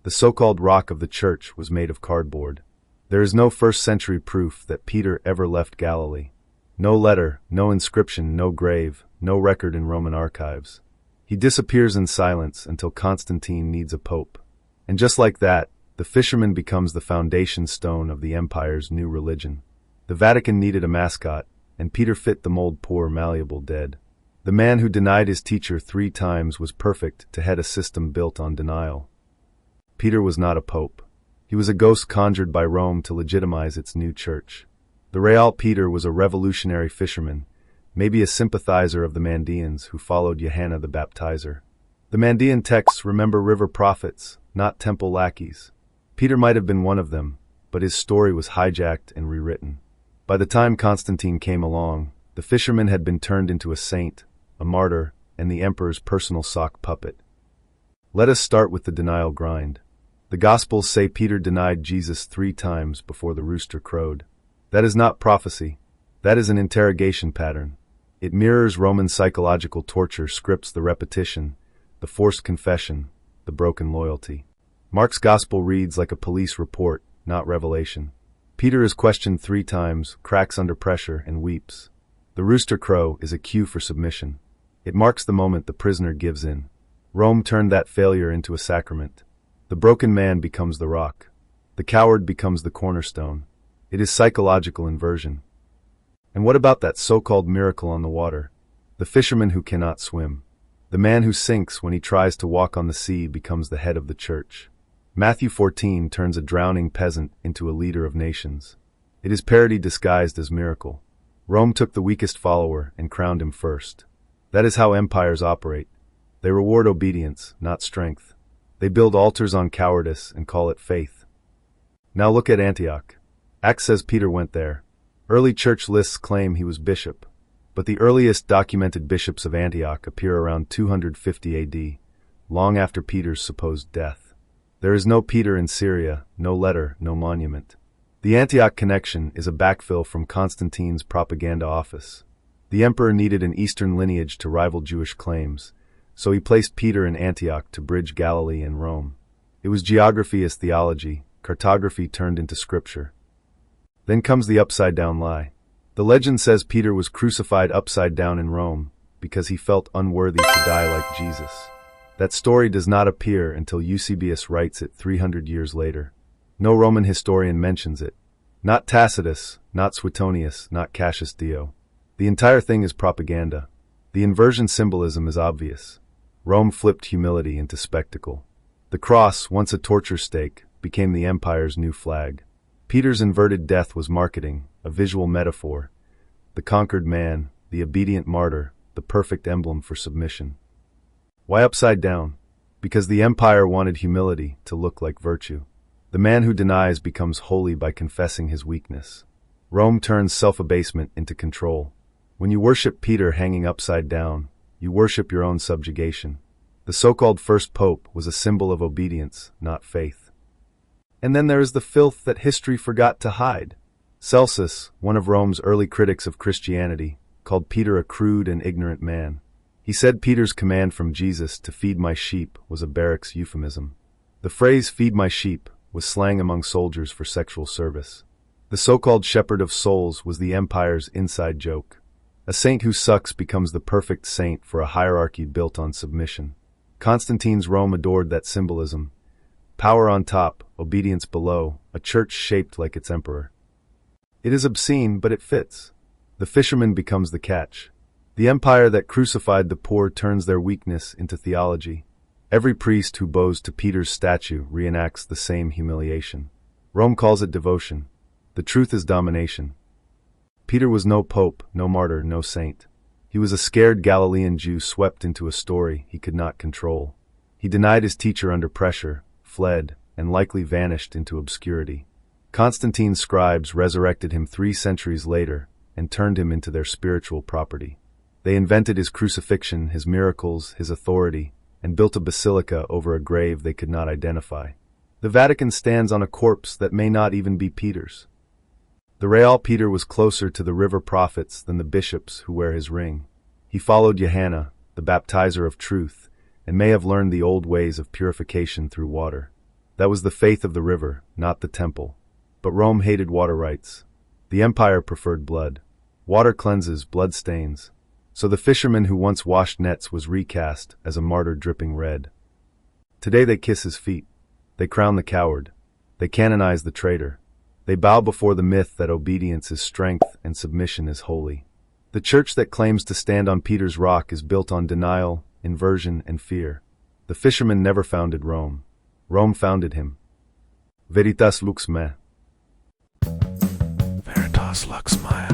The so-called rock of the church was made of cardboard. There is no first-century proof that Peter ever left Galilee. No letter, no inscription, no grave, no record in Roman archives. He disappears in silence until Constantine needs a pope. And just like that, the fisherman becomes the foundation stone of the empire's new religion. The Vatican needed a mascot, and Peter fit the mold. Poor, malleable, dead. The man who denied his teacher 3 times was perfect to head a system built on denial. Peter was not a pope. He was a ghost conjured by Rome to legitimize its new church. The real Peter was a revolutionary fisherman, maybe a sympathizer of the Mandaeans who followed Yohanna the Baptizer. The Mandaean texts remember river prophets, not temple lackeys. Peter might have been one of them, but his story was hijacked and rewritten. By the time Constantine came along, the fisherman had been turned into a saint, a martyr, and the emperor's personal sock puppet. Let us start with the denial grind. The Gospels say Peter denied Jesus 3 times before the rooster crowed. That is not prophecy. That is an interrogation pattern. It mirrors Roman psychological torture scripts: the repetition, the forced confession, the broken loyalty. Mark's Gospel reads like a police report, not revelation. Peter is questioned 3 times, cracks under pressure, and weeps. The rooster crow is a cue for submission. It marks the moment the prisoner gives in. Rome turned that failure into a sacrament. The broken man becomes the rock. The coward becomes the cornerstone. It is psychological inversion. And what about that so-called miracle on the water? The fisherman who cannot swim. The man who sinks when he tries to walk on the sea becomes the head of the church. Matthew 14 turns a drowning peasant into a leader of nations. It is parody disguised as miracle. Rome took the weakest follower and crowned him first. That is how empires operate. They reward obedience, not strength. They build altars on cowardice and call it faith. Now look at Antioch. Acts says Peter went there. Early church lists claim he was bishop, but the earliest documented bishops of Antioch appear around 250 AD, long after Peter's supposed death. There is no Peter in Syria, no letter, no monument. The Antioch connection is a backfill from Constantine's propaganda office. The emperor needed an Eastern lineage to rival Jewish claims, so he placed Peter in Antioch to bridge Galilee and Rome. It was geography as theology, cartography turned into scripture. Then comes the upside-down lie. The legend says Peter was crucified upside down in Rome because he felt unworthy to die like Jesus. That story does not appear until Eusebius writes it 300 years later. No Roman historian mentions it. Not Tacitus, not Suetonius, not Cassius Dio. The entire thing is propaganda. The inversion symbolism is obvious. Rome flipped humility into spectacle. The cross, once a torture stake, became the empire's new flag. Peter's inverted death was marketing, a visual metaphor. The conquered man, the obedient martyr, the perfect emblem for submission. Why upside down? Because the empire wanted humility to look like virtue. The man who denies becomes holy by confessing his weakness. Rome turns self-abasement into control. When you worship Peter hanging upside down, you worship your own subjugation. The so-called first pope was a symbol of obedience, not faith. And then there is the filth that history forgot to hide. Celsus, one of Rome's early critics of Christianity, called Peter a crude and ignorant man. He said Peter's command from Jesus to feed my sheep was a barracks euphemism. The phrase feed my sheep was slang among soldiers for sexual service. The so-called shepherd of souls was the empire's inside joke. A saint who sucks becomes the perfect saint for a hierarchy built on submission. Constantine's Rome adored that symbolism. Power on top, obedience below, a church shaped like its emperor. It is obscene, but it fits. The fisherman becomes the catch. The empire that crucified the poor turns their weakness into theology. Every priest who bows to Peter's statue reenacts the same humiliation. Rome calls it devotion. The truth is domination. Peter was no pope, no martyr, no saint. He was a scared Galilean Jew swept into a story he could not control. He denied his teacher under pressure, fled, and likely vanished into obscurity. Constantine's scribes resurrected him 3 centuries later and turned him into their spiritual property. They invented his crucifixion, his miracles, his authority, and built a basilica over a grave they could not identify. The Vatican stands on a corpse that may not even be Peter's. The real Peter was closer to the river prophets than the bishops who wear his ring. He followed Yohanna, the baptizer of truth, and may have learned the old ways of purification through water. That was the faith of the river, not the temple. But Rome hated water rights. The empire preferred blood. Water cleanses, blood stains. So the fisherman who once washed nets was recast as a martyr dripping red. Today they kiss his feet. They crown the coward. They canonize the traitor. They bow before the myth that obedience is strength and submission is holy. The church that claims to stand on Peter's rock is built on denial, inversion, and fear. The fisherman never founded Rome. Rome founded him. Veritas lux me. Veritas lux mea.